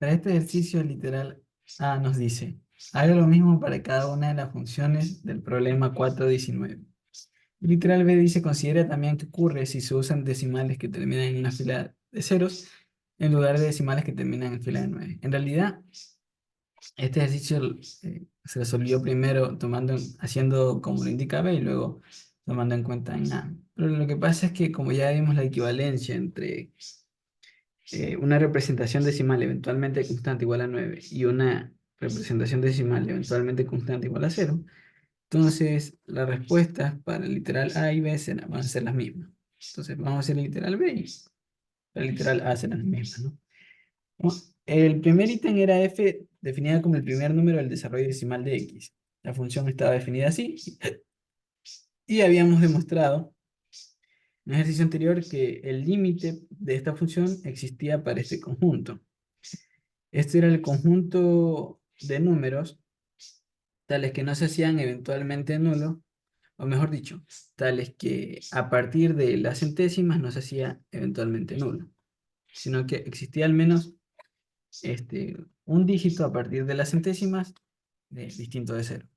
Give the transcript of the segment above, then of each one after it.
Para este ejercicio literal A nos dice, haga lo mismo para cada una de las funciones del problema 4.19. Literal B dice, considera también qué ocurre si se usan decimales que terminan en una fila de ceros en lugar de decimales que terminan en fila de 9. En realidad, este ejercicio se resolvió primero haciendo como lo indica B y luego tomando en cuenta en A. Pero lo que pasa es que como ya vimos la equivalencia entre una representación decimal eventualmente constante igual a 9 y una representación decimal eventualmente constante igual a 0, entonces las respuestas para el literal A y B van a ser las mismas. Entonces vamos a hacer el literal B y el literal A serán las mismas, ¿no? Bueno, el primer ítem era f definida como el primer número del desarrollo decimal de x. La función estaba definida así y habíamos demostrado en un ejercicio anterior que el límite de esta función existía para este conjunto. Este era el conjunto de números tales que no se hacían eventualmente nulos, o mejor dicho, tales que a partir de las centésimas no se hacía eventualmente nulo, sino que existía al menos un dígito a partir de las centésimas distinto de cero.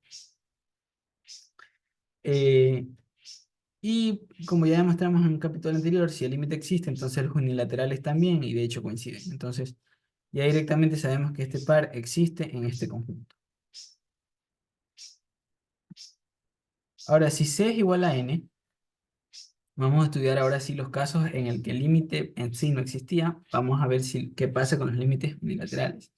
Y como ya demostramos en un capítulo anterior, si el límite existe, entonces los unilaterales también, y de hecho coinciden. Entonces, ya directamente sabemos que este par existe en este conjunto. Ahora, si C es igual a N, vamos a estudiar ahora sí los casos en el que el límite en sí no existía. Vamos a ver qué pasa con los límites unilaterales.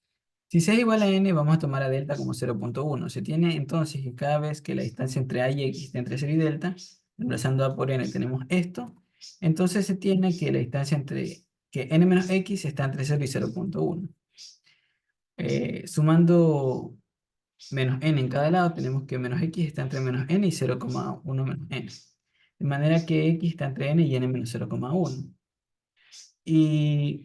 Si C es igual a N, vamos a tomar a delta como 0.1. Se tiene entonces que cada vez que la distancia entre A y X esté entre 0 y delta, reemplazando A por N tenemos esto, entonces se tiene que la distancia que N menos X está entre 0 y 0.1. Sumando menos N en cada lado, tenemos que menos X está entre menos N y 0,1 menos N. De manera que X está entre N y N menos 0,1. Y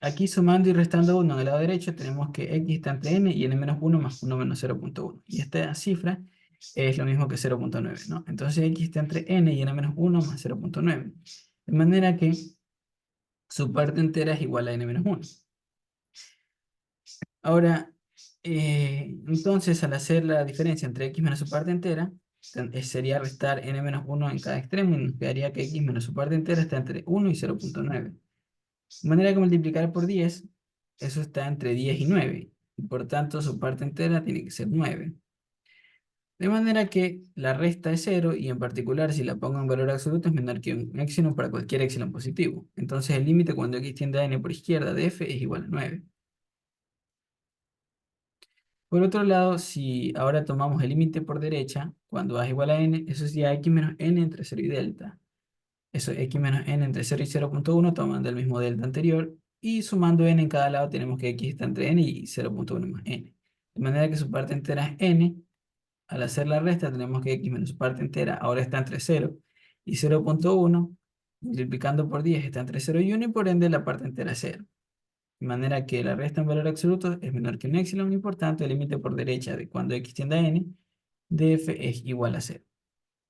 aquí sumando y restando 1 del lado derecho, tenemos que X está entre N y N menos 1 más 1 menos 0.1. Y esta cifra es lo mismo que 0.9, ¿no? Entonces X está entre N y N menos 1 más 0.9. De manera que su parte entera es igual a N menos 1. Ahora, entonces al hacer la diferencia entre X menos su parte entera, sería restar N menos 1 en cada extremo y nos quedaría que X menos su parte entera está entre 1 y 0.9. De manera que multiplicar por 10, eso está entre 10 y 9. Y por tanto, su parte entera tiene que ser 9. De manera que la resta es 0 y en particular si la pongo en valor absoluto es menor que un epsilon para cualquier epsilon positivo. Entonces el límite cuando x tiende a n por izquierda de f es igual a 9. Por otro lado, si ahora tomamos el límite por derecha, cuando a es igual a n, eso sería x menos n entre 0 y delta. Eso x menos n entre 0 y 0.1 tomando el mismo delta anterior y sumando n en cada lado tenemos que x está entre n y 0.1 más n. De manera que su parte entera es n. Al hacer la resta tenemos que x menos su parte entera ahora está entre 0 y 0.1. Multiplicando por 10 está entre 0 y 1 y por ende la parte entera es 0. De manera que la resta en valor absoluto es menor que un epsilon y por tanto el límite por derecha de cuando x tiende a n de f es igual a 0.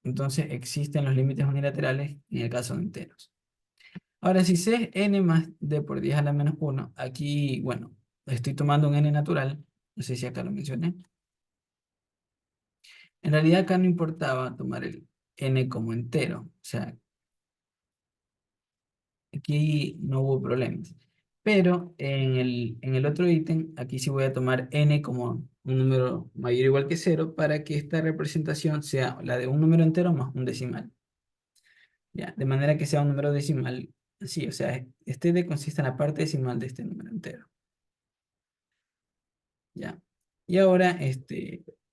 Entonces existen los límites unilaterales en el caso de enteros. Ahora, si C es n más d por 10 a la menos 1, aquí, bueno, estoy tomando un n natural, no sé si acá lo mencioné. En realidad acá no importaba tomar el n como entero, o sea, aquí no hubo problemas. Pero en el otro ítem, aquí sí voy a tomar n como un número mayor o igual que 0 para que esta representación sea la de un número entero más un decimal. ¿Ya? De manera que sea un número decimal, sí, o sea, este d consiste en la parte decimal de este número entero. ¿Ya? Y ahora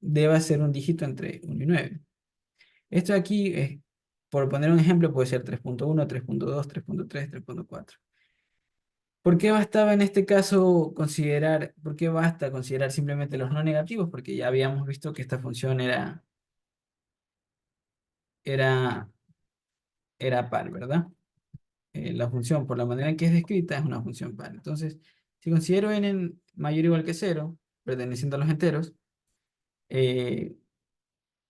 debe ser un dígito entre 1 y 9. Esto aquí, por poner un ejemplo, puede ser 3.1, 3.2, 3.3, 3.4. ¿Por qué basta considerar simplemente los no negativos? Porque ya habíamos visto que esta función era, era par, ¿verdad? La función, por la manera en que es descrita, es una función par. Entonces, si considero n mayor o igual que 0, perteneciendo a los enteros, eh,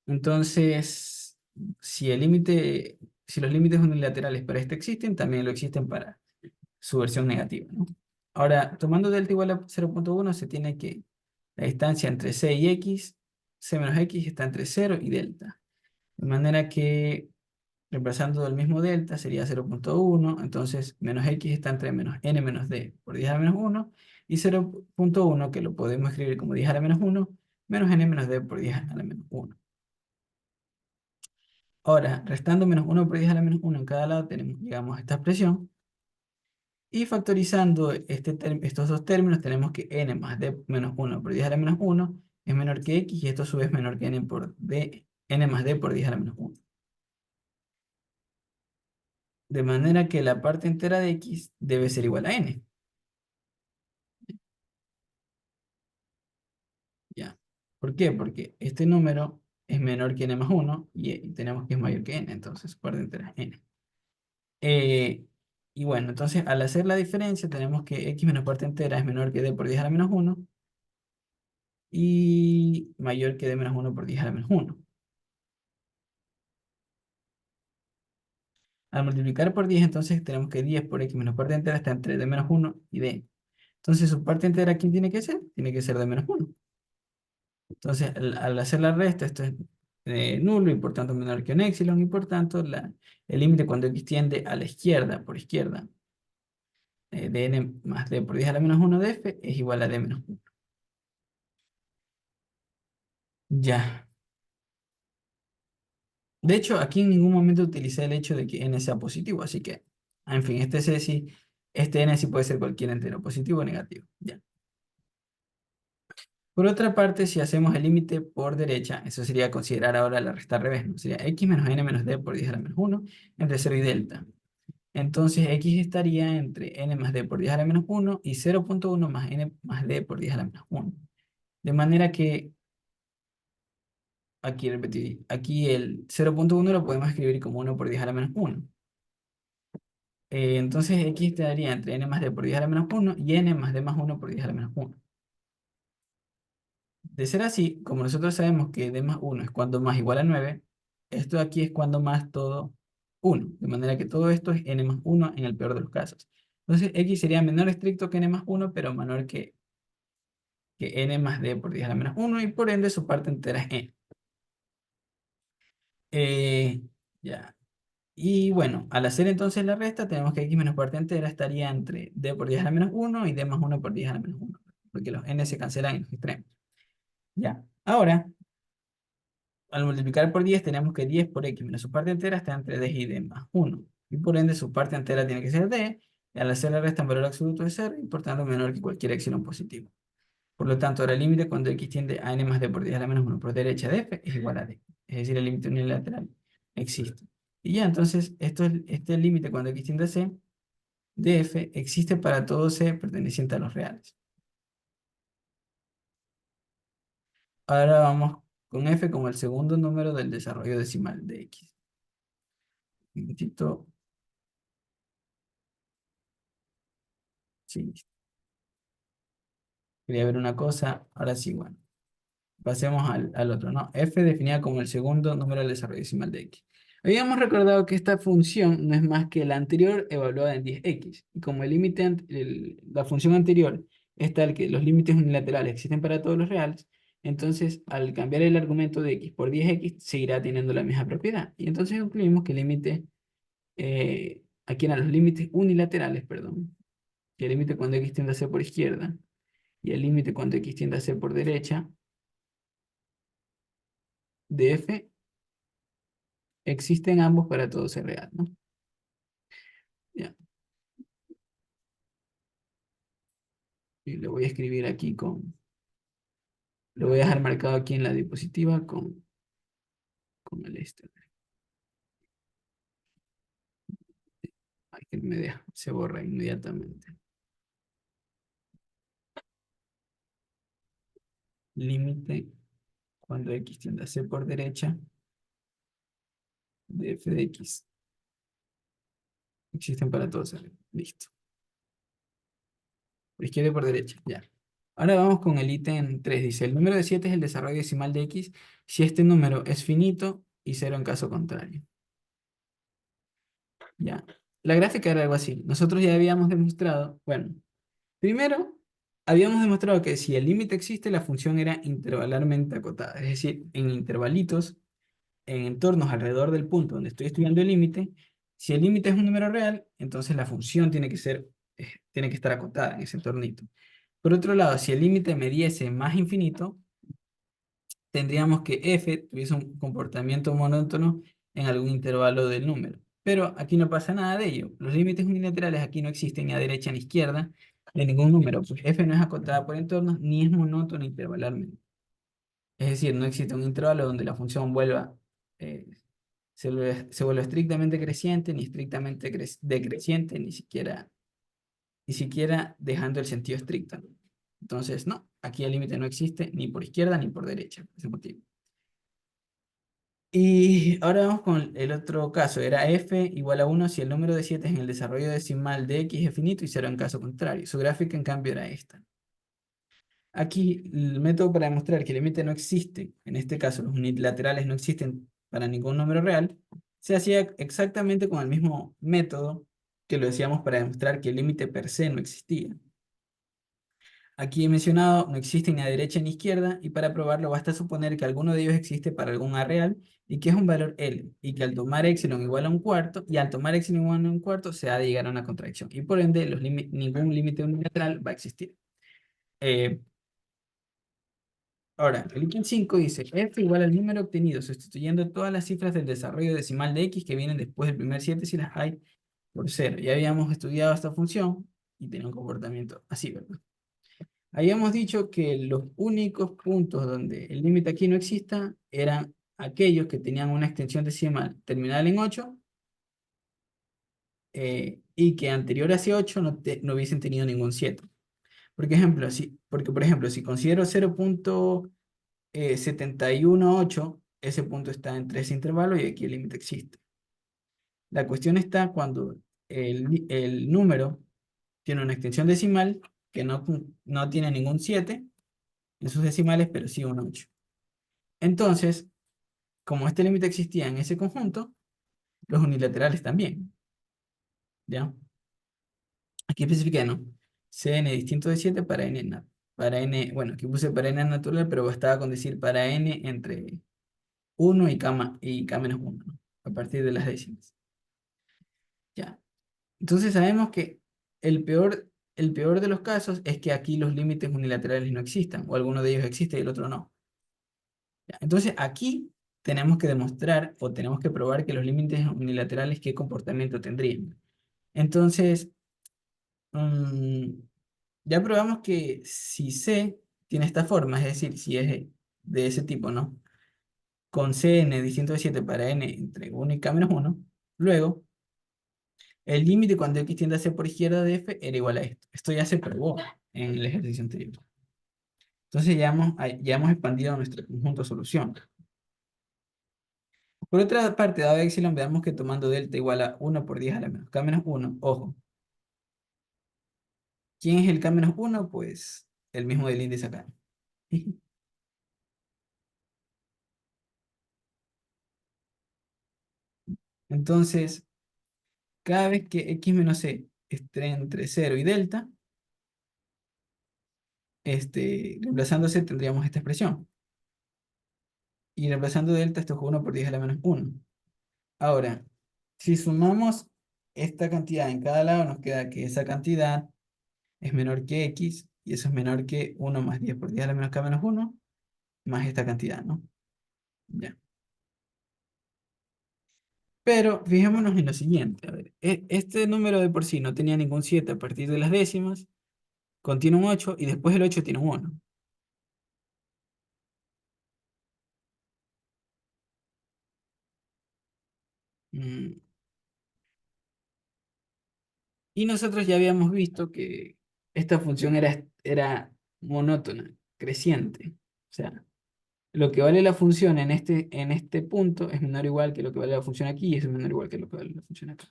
entonces, si los límites unilaterales para este existen, también lo existen para su versión negativa, ¿no? Ahora, tomando delta igual a 0,1, se tiene que la distancia entre c y x, c menos x está entre 0 y delta. De manera que, reemplazando el mismo delta, sería 0,1, entonces menos x está entre menos n menos d por 10 a la menos 1, y 0,1, que lo podemos escribir como 10 a la menos 1, menos n menos d por 10 a la menos 1. Ahora, restando menos 1 por 10 a la menos 1 en cada lado, llegamos a esta expresión. Y factorizando estos dos términos, tenemos que n más d menos 1 por 10 a la menos 1 es menor que x, y esto a su vez es menor que n más d por 10 a la menos 1. De manera que la parte entera de x debe ser igual a n. ¿Ya? ¿Por qué? Porque este número es menor que n más 1 y tenemos que es mayor que n, entonces su parte entera es n. Y bueno, entonces al hacer la diferencia tenemos que x menos parte entera es menor que d por 10 a la menos 1 y mayor que d menos 1 por 10 a la menos 1. Al multiplicar por 10, entonces tenemos que 10 por x menos parte entera está entre d menos 1 y d. Entonces su parte entera, ¿quién tiene que ser? Tiene que ser d menos 1. Entonces al hacer la resta, esto es nulo y por tanto menor que un epsilon, y por tanto el límite cuando x tiende a la izquierda, por izquierda, de n más d por 10 a la menos 1 de f es igual a d menos 1. Ya. De hecho, aquí en ningún momento utilicé el hecho de que n sea positivo, así que, en fin, este n sí puede ser cualquier entero, positivo o negativo. Ya. Por otra parte, si hacemos el límite por derecha, eso sería considerar ahora la resta al revés, ¿no? Sería x menos n menos d por 10 a la menos 1 entre 0 y delta. Entonces x estaría entre n más d por 10 a la menos 1 y 0,1 más n más d por 10 a la menos 1. De manera que, aquí repetí, aquí el 0,1 lo podemos escribir como 1 por 10 a la menos 1. Entonces x estaría entre n más d por 10 a la menos 1 y n más d más 1 por 10 a la menos 1. De ser así, como nosotros sabemos que d más 1 es cuando más igual a 9, esto de aquí es cuando más todo 1. De manera que todo esto es n más 1 en el peor de los casos. Entonces x sería menor estricto que n más 1, pero menor que n más d por 10 a la menos 1, y por ende su parte entera es n. Eh, ya. Y bueno, al hacer entonces la resta, tenemos que x menos parte entera estaría entre d por 10 a la menos 1 y d más 1 por 10 a la menos 1, porque los n se cancelan en los extremos. Ya. Ahora, al multiplicar por 10, tenemos que 10 por x menos su parte entera está entre d y d más 1. Y por ende, su parte entera tiene que ser d, y al hacer la resta en valor absoluto de 0, y por tanto menor que cualquier epsilon positivo. Por lo tanto, ahora el límite cuando x tiende a n más d por 10 a la menos 1 por derecha de f es igual a d. Es decir, el límite unilateral existe. Y ya, entonces, este límite cuando x tiende a c de f existe para todo c perteneciente a los reales. Ahora vamos con f como el segundo número del desarrollo decimal de x. Un momentito. Sí, quería ver una cosa. Ahora sí, bueno. Pasemos al otro, ¿no? F definida como el segundo número del desarrollo decimal de x. Habíamos recordado que esta función no es más que la anterior evaluada en 10x. Y como el límite, la función anterior es tal que los límites unilaterales existen para todos los reales, entonces al cambiar el argumento de x por 10x seguirá teniendo la misma propiedad. Y entonces concluimos que el límite, aquí eran los límites unilaterales, perdón, que el límite cuando x tiende a c por izquierda y el límite cuando x tiende a c por derecha de f existen ambos para todo ser real, ¿no? Ya. Y lo voy a escribir aquí lo voy a dejar marcado aquí en la diapositiva con el este. Ay, que me deja, se borra inmediatamente. Límite cuando x tiende a c por derecha de f de x. Existen para todo ser real. Listo. Por izquierda y por derecha, ya. Ahora vamos con el ítem 3. Dice, el número de 7 es el desarrollo decimal de x si este número es finito y cero en caso contrario. Ya. La gráfica era algo así. Nosotros ya habíamos demostrado, bueno, Primero, habíamos demostrado que si el límite existe, la función era intervalarmente acotada. Es decir, en intervalitos, en entornos alrededor del punto donde estoy estudiando el límite, si el límite es un número real, entonces la función tiene que ser, tiene que estar acotada en ese entornito. Por otro lado, si el límite me diese más infinito, tendríamos que f tuviese un comportamiento monótono en algún intervalo del número. Pero aquí no pasa nada de ello. Los límites unilaterales aquí no existen ni a derecha ni a izquierda de ningún número, pues f no es acotada por entornos ni es monótona intervalarmente. Es decir, no existe un intervalo donde la función eh, se vuelva estrictamente creciente, ni estrictamente decreciente, ni siquiera dejando el sentido estricto. Entonces, no, aquí el límite no existe ni por izquierda ni por derecha, por ese motivo. Y ahora vamos con el otro caso. Era f igual a 1 si el número de 7 en el desarrollo decimal de x es finito y 0 en caso contrario. Su gráfica, en cambio, era esta. Aquí, el método para demostrar que el límite no existe, en este caso los unilaterales no existen para ningún número real, se hacía exactamente con el mismo método que lo decíamos para demostrar que el límite per se no existía. Aquí he mencionado, no existe ni a derecha ni a izquierda, y para probarlo basta suponer que alguno de ellos existe para algún A real, y que es un valor L, y que al tomar epsilon igual a un cuarto, y al tomar epsilon igual a un cuarto, se ha de llegar a una contracción, y por ende ningún límite unilateral va a existir. Eh, Ahora, el ítem 5 dice, f igual al número obtenido, sustituyendo todas las cifras del desarrollo decimal de x que vienen después del primer 7 si las hay por cero. Ya habíamos estudiado esta función, y tenía un comportamiento así, ¿verdad? Habíamos dicho que los únicos puntos donde el límite aquí no exista eran aquellos que tenían una extensión decimal terminal en 8 y que anterior a ese 8 no hubiesen tenido ningún 7. Por ejemplo, si considero 0.718, ese punto está entre ese intervalo y aquí el límite existe. La cuestión está cuando el número tiene una extensión decimal que no tiene ningún 7 en sus decimales, pero sí un 8. Entonces, como este límite existía en ese conjunto, los unilaterales también, ¿ya? Aquí especifiqué, ¿no? Cn distinto de 7 para n, para n, bueno, aquí puse para n natural, pero bastaba con decir para n entre 1 y k menos 1, ¿no? A partir de las décimas, ¿ya? Entonces sabemos que el peor de los casos es que aquí los límites unilaterales no existan, o alguno de ellos existe y el otro no. ¿Ya? Entonces aquí tenemos que demostrar o tenemos que probar que los límites unilaterales qué comportamiento tendrían. Entonces, mm, ya probamos que si C tiene esta forma, es decir, si es de ese tipo, ¿no? Con Cn distinto de 7 para n entre 1 y k menos 1, luego el límite cuando x tiende a c por izquierda de f era igual a esto. Esto ya se probó en el ejercicio anterior. Entonces ya hemos expandido nuestro conjunto de solución. Por otra parte, dado epsilon, veamos que tomando delta igual a 1 por 10 a la menos k menos 1, ojo, ¿quién es el k menos 1? Pues el mismo del índice acá. Entonces, cada vez que x menos c esté entre 0 y delta, reemplazándose tendríamos esta expresión. Y reemplazando delta, esto es 1 por 10 a la menos 1. Ahora, si sumamos esta cantidad en cada lado, nos queda que esa cantidad es menor que x, y eso es menor que 1 más 10 por 10 a la menos k menos 1, más esta cantidad, ¿no? Ya. Pero fijémonos en lo siguiente. A ver, este número de por sí no tenía ningún 7 a partir de las décimas, contiene un 8 y después el 8 tiene un 1. Mm, Y nosotros ya habíamos visto que esta función era monótona, creciente. O sea, lo que vale la función en este punto es menor o igual que lo que vale la función aquí y eso es menor o igual que lo que vale la función acá.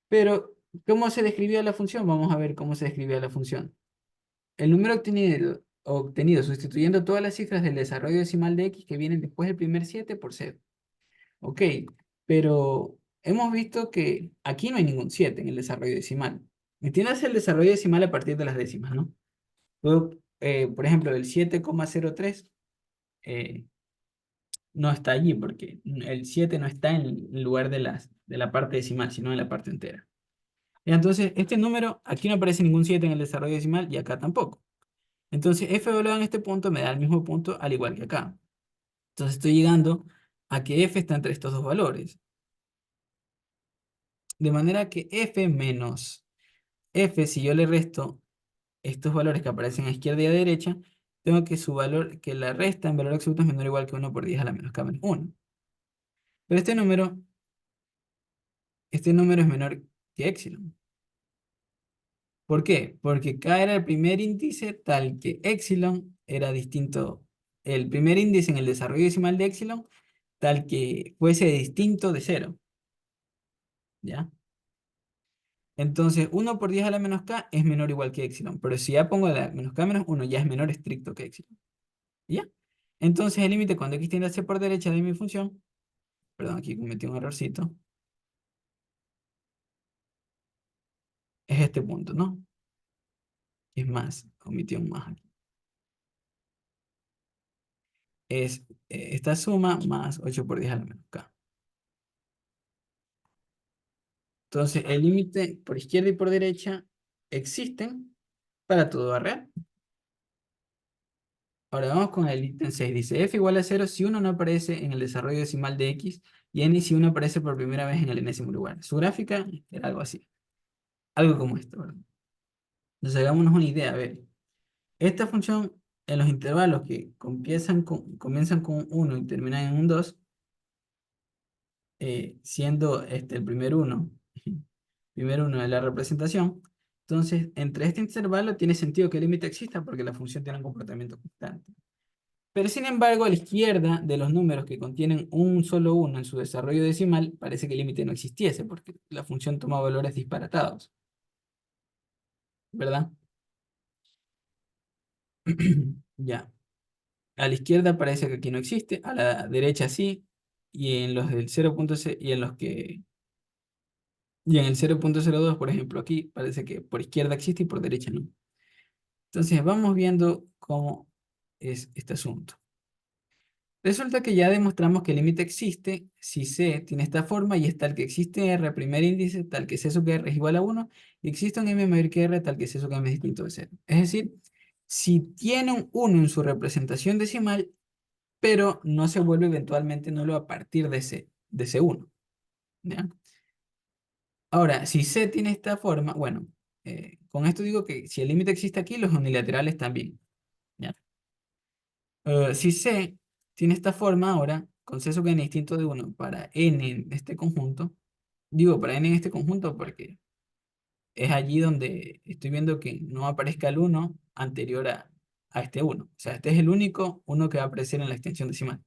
Pero, ¿cómo se describía la función? Vamos a ver cómo se describía la función. El número obtenido sustituyendo todas las cifras del desarrollo decimal de x que vienen después del primer 7 por 0. Ok, pero hemos visto que aquí no hay ningún 7 en el desarrollo decimal. Entiéndase el desarrollo decimal a partir de las décimas, ¿no? Luego, por ejemplo, el 7,03 eh, no está allí porque el 7 no está en el lugar de la parte decimal, sino en la parte entera. Y entonces, este número, aquí no aparece ningún 7 en el desarrollo decimal y acá tampoco. Entonces, f evaluado en este punto me da el mismo punto al igual que acá. Entonces, estoy llegando a que f está entre estos dos valores. De manera que f menos f, si yo le resto estos valores que aparecen a izquierda y a derecha, tengo que su valor, que la resta en valor absoluto es menor o igual que 1 por 10 a la menos k menos 1. Pero este número es menor que epsilon. ¿Por qué? Porque K era el primer índice tal que epsilon era distinto, el primer índice en el desarrollo decimal de epsilon tal que fuese distinto de cero, ¿ya? Entonces, 1 por 10 a la menos K es menor o igual que epsilon, pero si ya pongo la menos K menos 1 ya es menor estricto que epsilon, ¿ya? Entonces, el límite cuando x tiende a ser por derecha de mi función, perdón, aquí cometí un errorcito, es este punto, ¿no? Es más, cometí un más aquí. Es esta suma más 8 por 10 a la menos K. Entonces, el límite por izquierda y por derecha existen para todo A real. Ahora vamos con el ítem 6. Dice f igual a 0 si uno no aparece en el desarrollo decimal de x y n si uno aparece por primera vez en el enésimo lugar. Su gráfica era algo así. Algo como esto, ¿verdad? Entonces hagámonos una idea. A ver, esta función en los intervalos que comienzan con 1 y terminan en un 2, siendo este el primer uno de la representación, entonces entre este intervalo tiene sentido que el límite exista porque la función tiene un comportamiento constante. Pero sin embargo, a la izquierda de los números que contienen un solo uno en su desarrollo decimal, parece que el límite no existiese porque la función toma valores disparatados, ¿verdad? Ya. A la izquierda parece que aquí no existe, a la derecha sí, y en los del 0.0 y en los que y en el 0.02, por ejemplo, aquí parece que por izquierda existe y por derecha no. Entonces vamos viendo cómo es este asunto. Resulta que ya demostramos que el límite existe si C tiene esta forma y es tal que existe R primer índice tal que C sub R es igual a 1 y existe un M mayor que R tal que C sub M es distinto de 0. Es decir, si tiene un 1 en su representación decimal, pero no se vuelve eventualmente nulo a partir de ese 1. ¿Ya? Ahora, si C tiene esta forma, bueno, con esto digo que si el límite existe aquí, los unilaterales también. ¿Ya? Si C tiene esta forma ahora, con C sub n distinto de 1 para n en este conjunto, digo para n en este conjunto porque es allí donde estoy viendo que no aparezca el 1 anterior a este 1. O sea, este es el único 1 que va a aparecer en la extensión decimal.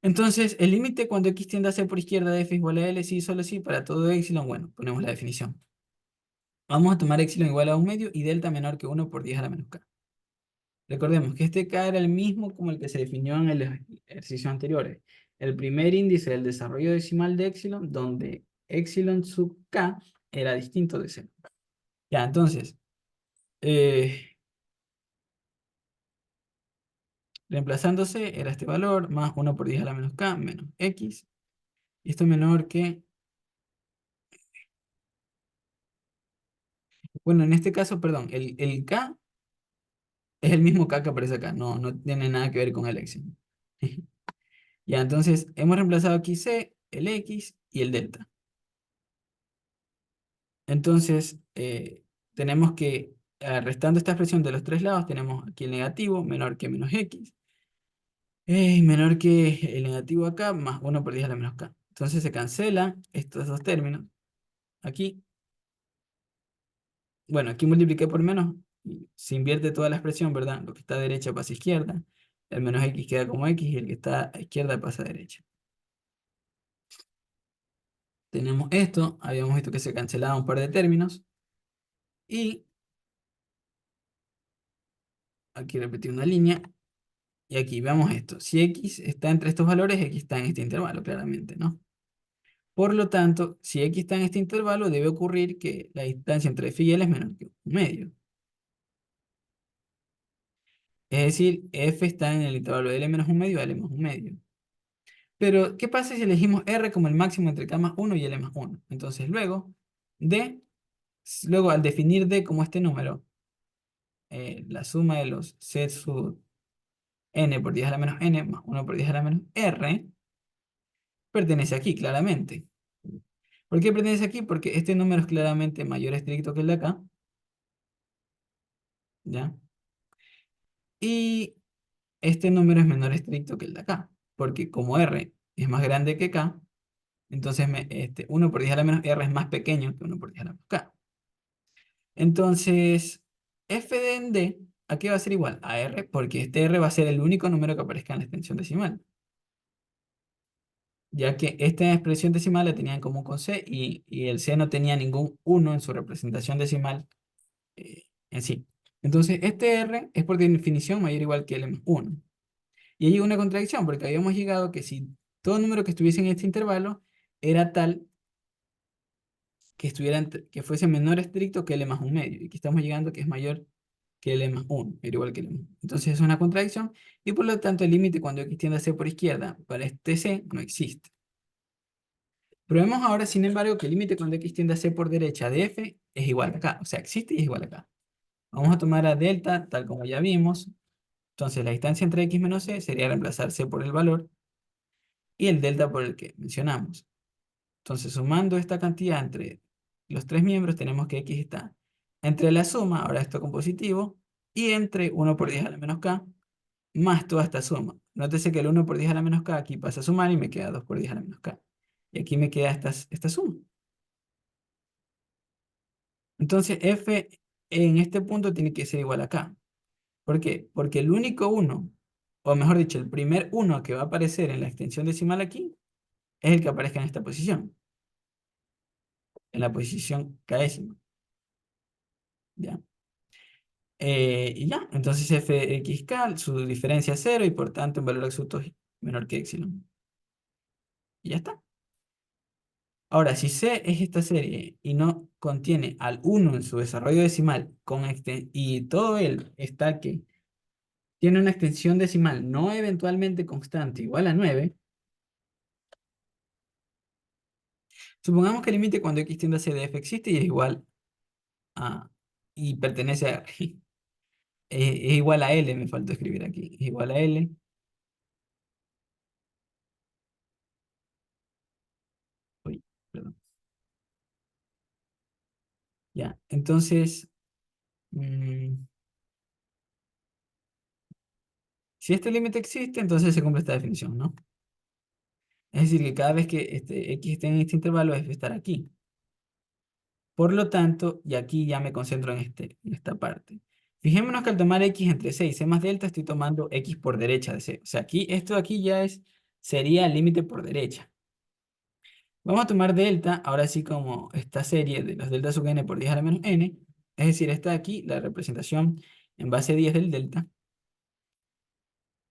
Entonces, el límite cuando x tiende a ser por izquierda de f igual a L, sí, solo sí, para todo epsilon, bueno, ponemos la definición. Vamos a tomar epsilon igual a 1 medio y delta menor que 1 por 10 a la menos k. Recordemos que este K era el mismo como el que se definió en el ejercicio anterior. El primer índice del desarrollo decimal de epsilon, donde epsilon sub K era distinto de cero. Ya, entonces, eh, reemplazándose era este valor, más 1 por 10 a la menos K, menos X. Y esto es menor que, bueno, en este caso, perdón, el K es el mismo K que aparece acá, no tiene nada que ver con el epsilon. Ya, entonces, hemos reemplazado aquí C, el X y el delta. Entonces, tenemos que, restando esta expresión de los tres lados, tenemos aquí el negativo, menor que menos x, menor que el negativo acá, más 1 por 10 a la menos k. Entonces se cancelan estos dos términos. Aquí, bueno, aquí multipliqué por menos, y se invierte toda la expresión, ¿verdad? Lo que está a derecha pasa a izquierda, el menos x queda como x y el que está a izquierda pasa a derecha. Tenemos esto, habíamos visto que se cancelaba un par de términos, y aquí repetí una línea. Y aquí veamos esto. Si x está entre estos valores, x está en este intervalo, claramente, ¿no? Por lo tanto, si x está en este intervalo, debe ocurrir que la distancia entre f y L es menor que 1/2. Es decir, f está en el intervalo de L menos 1/2 a L más 1/2. Pero, ¿qué pasa si elegimos R como el máximo entre K más 1 y L más 1? Entonces, luego al definir D como este número, la suma de los c sub n por 10 a la menos n más 1 por 10 a la menos r, pertenece aquí, claramente. ¿Por qué pertenece aquí? Porque este número es claramente mayor estricto que el de acá, ¿ya? Y este número es menor estricto que el de acá, porque como r es más grande que k, entonces 1 por 10 a la menos r es más pequeño que 1 por 10 a la menos k. Entonces, f de en d, ¿a qué va a ser igual? A r, porque este r va a ser el único número que aparezca en la extensión decimal, ya que esta expresión decimal la tenían en común con c y el c no tenía ningún 1 en su representación decimal en sí. Entonces, este r es por definición mayor o igual que L más 1. Y hay una contradicción, porque habíamos llegado que si todo número que estuviese en este intervalo era tal que fuese menor estricto que L más 1/2. Y aquí estamos llegando que es mayor que L más 1, era igual que L más 1. Entonces es una contradicción y por lo tanto el límite cuando x tiende a c por izquierda para este c no existe. Probemos ahora, sin embargo, que el límite cuando x tiende a c por derecha de f es igual a acá, o sea, existe y es igual a acá. Vamos a tomar a delta tal como ya vimos. Entonces la distancia entre x menos c sería reemplazar c por el valor y el delta por el que mencionamos. Entonces sumando esta cantidad entre los tres miembros tenemos que x está entre la suma, ahora esto con positivo, y entre 1 por 10 a la menos k más toda esta suma. Nótese que el 1 por 10 a la menos k aquí pasa a sumar y me queda 2 por 10 a la menos k. Y aquí me queda esta suma. Entonces f en este punto tiene que ser igual a k. ¿Por qué? Porque el único 1, o mejor dicho, el primer 1 que va a aparecer en la extensión decimal aquí, es el que aparezca en esta posición, en la posición késima. ¿Ya? Y ya, entonces fxk, su diferencia es 0 y por tanto en valor absoluto es menor que epsilon. Y ya está. Ahora, si C es esta serie y no contiene al 1 en su desarrollo decimal y todo él está que tiene una extensión decimal no eventualmente constante igual a 9, supongamos que el límite cuando x tiende a c de f existe y es igual a, y pertenece a R. Es igual a L, me faltó escribir aquí. Es igual a L. Uy, perdón. Ya, entonces, mm, si este límite existe, entonces se cumple esta definición, ¿no? Es decir, que cada vez que x esté en este intervalo debe estar aquí. Por lo tanto, y aquí ya me concentro en esta parte. Fijémonos que al tomar x entre c y c más delta, estoy tomando x por derecha de c. O sea, esto de aquí ya sería el límite por derecha. Vamos a tomar delta, ahora sí como esta serie de los delta sub n por 10 a la menos n, es decir, esta de aquí, la representación en base 10 del delta.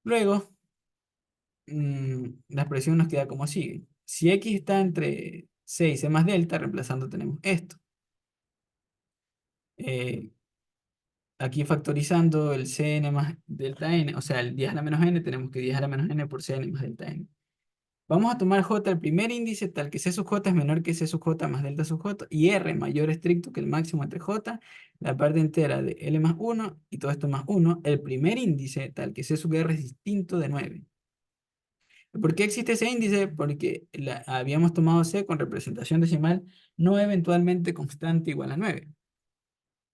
Luego, la expresión nos queda como sigue. Si x está entre c y c más delta, reemplazando tenemos esto. Eh, Aquí factorizando el Cn más delta n, o sea, el 10 a la menos n, tenemos que 10 a la menos n por Cn más delta n. Vamos a tomar j, el primer índice, tal que c sub j es menor que c sub j más delta sub j, y r mayor estricto que el máximo entre j, la parte entera de L más 1, y todo esto más 1, el primer índice, tal que c sub r es distinto de 9. ¿Por qué existe ese índice? Porque habíamos tomado c con representación decimal no eventualmente constante igual a 9.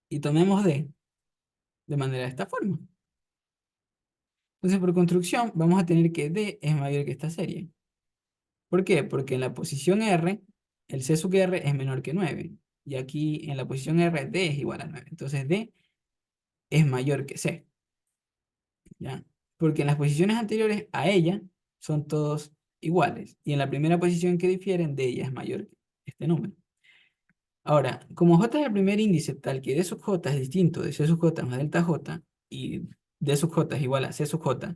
Y tomemos d de manera de esta forma. Entonces, por construcción, vamos a tener que D es mayor que esta serie. ¿Por qué? Porque en la posición R, el C sub R es menor que 9. Y aquí en la posición R, D es igual a 9. Entonces, D es mayor que C. ¿Ya? Porque en las posiciones anteriores a ella son todos iguales. Y en la primera posición que difieren, D ya es mayor que este número. Ahora, como J es el primer índice tal que D sub J es distinto de C sub J más delta J, y D sub J es igual a C sub J,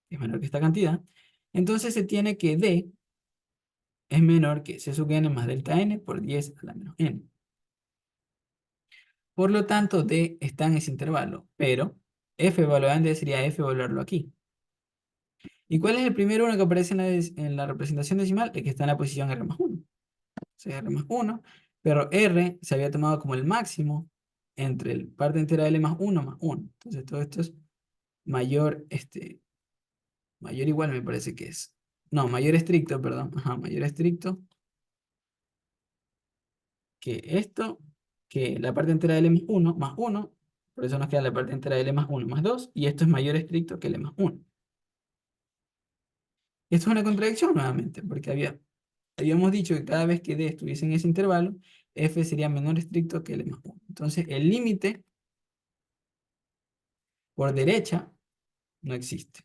es menor que esta cantidad, entonces se tiene que D es menor que C sub n más delta n por 10 a la menos n. Por lo tanto, D está en ese intervalo, pero F evaluado en D sería F evaluarlo aquí. ¿Y cuál es el primer uno que aparece en la representación decimal? El que está en la posición R más 1. O sea, R más 1, pero R se había tomado como el máximo entre el parte entera de L más 1 más 1. Entonces todo esto es mayor, mayor igual me parece que es. No, mayor estricto, perdón. Ajá, mayor estricto que esto, que la parte entera de L más 1, por eso nos queda la parte entera de L más 1 más 2, y esto es mayor estricto que L más 1. Esto es una contradicción nuevamente, porque habíamos dicho que cada vez que D estuviese en ese intervalo, F sería menor estricto que L más 1. Entonces, el límite por derecha no existe.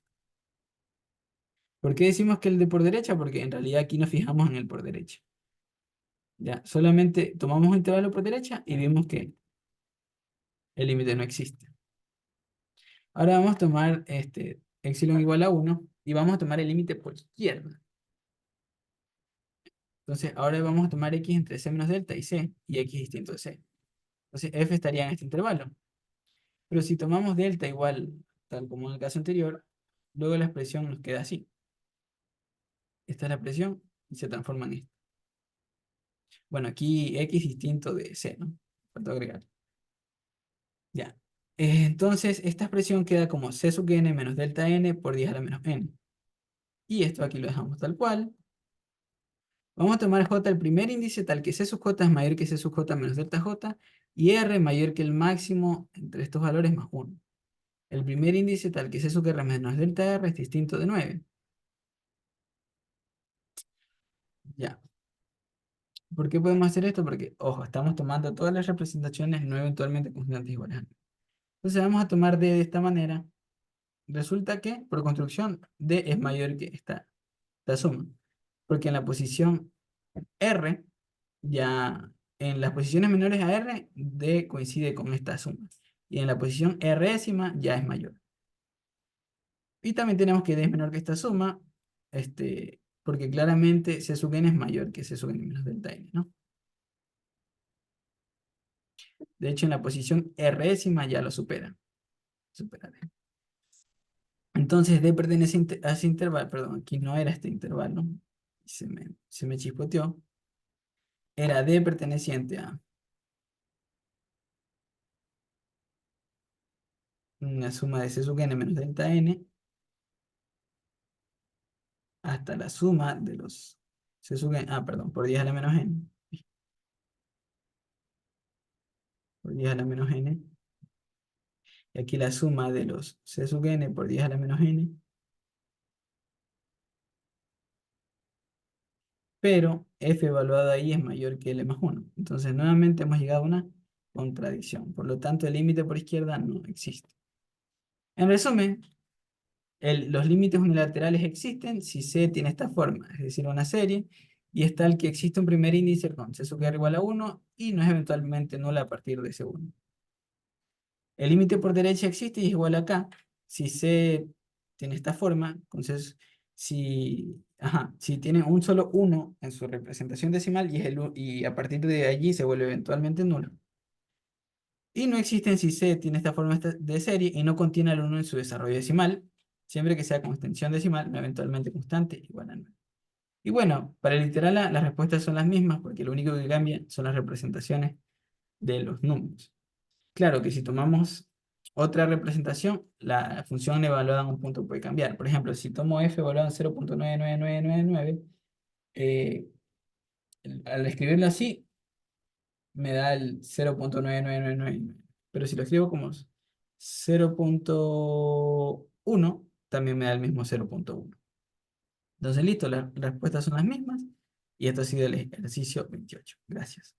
¿Por qué decimos que el de por derecha? Porque en realidad aquí nos fijamos en el por derecha. Ya, solamente tomamos un intervalo por derecha y vimos que el límite no existe. Ahora vamos a tomar epsilon igual a 1 y vamos a tomar el límite por izquierda. Entonces, ahora vamos a tomar x entre c menos delta y c, y x distinto de c. Entonces, f estaría en este intervalo. Pero si tomamos delta igual, tal como en el caso anterior, luego la expresión nos queda así. Esta es la expresión y se transforma en esta. Bueno, aquí x distinto de c, ¿no? Falta agregar. Ya. Entonces, esta expresión queda como c sub n menos delta n por 10 a la menos n. Y esto aquí lo dejamos tal cual. Vamos a tomar j el primer índice tal que c sub j es mayor que c sub j menos delta j y r mayor que el máximo entre estos valores más 1. El primer índice tal que c sub r menos delta r es distinto de 9. Ya. ¿Por qué podemos hacer esto? Porque, ojo, estamos tomando todas las representaciones no eventualmente constantes iguales a 9. Entonces vamos a tomar D de esta manera. Resulta que, por construcción, D es mayor que esta suma. Porque en la posición R, ya en las posiciones menores a R, D coincide con esta suma. Y en la posición Résima ya es mayor. Y también tenemos que D es menor que esta suma, porque claramente C sub n es mayor que C sub n menos delta n, ¿no? De hecho, en la posición Résima ya lo supera. Supera D. Entonces D pertenece a ese intervalo, perdón, aquí no era este intervalo, se me chispoteó. Era D perteneciente a una suma de C sub n menos delta n hasta la suma de los C sub n, perdón, por 10 a la menos n, por 10 a la menos n, y aquí la suma de los C sub n por 10 a la menos n, pero f evaluado ahí es mayor que L más 1. Entonces nuevamente hemos llegado a una contradicción. Por lo tanto, el límite por izquierda no existe. En resumen, los límites unilaterales existen si C tiene esta forma, es decir, una serie, y es tal que existe un primer índice con C sub r igual a 1 y no es eventualmente nula a partir de ese 1. El límite por derecha existe y es igual acá. Si C tiene esta forma, entonces si tiene un solo 1 en su representación decimal y a partir de allí se vuelve eventualmente nulo. Y no existen si C tiene esta forma de serie y no contiene al 1 en su desarrollo decimal, siempre que sea con extensión decimal, no eventualmente constante, igual a 9. Y bueno, para el literal A las respuestas son las mismas porque lo único que cambia son las representaciones de los números. Claro que si tomamos otra representación, la función evaluada en un punto puede cambiar. Por ejemplo, si tomo f evaluado en 0.99999, eh, al escribirlo así, me da el 0.99999. Pero si lo escribo como 0.1, también me da el mismo 0.1. Entonces, listo, las respuestas son las mismas. Y esto ha sido el ejercicio 28. Gracias.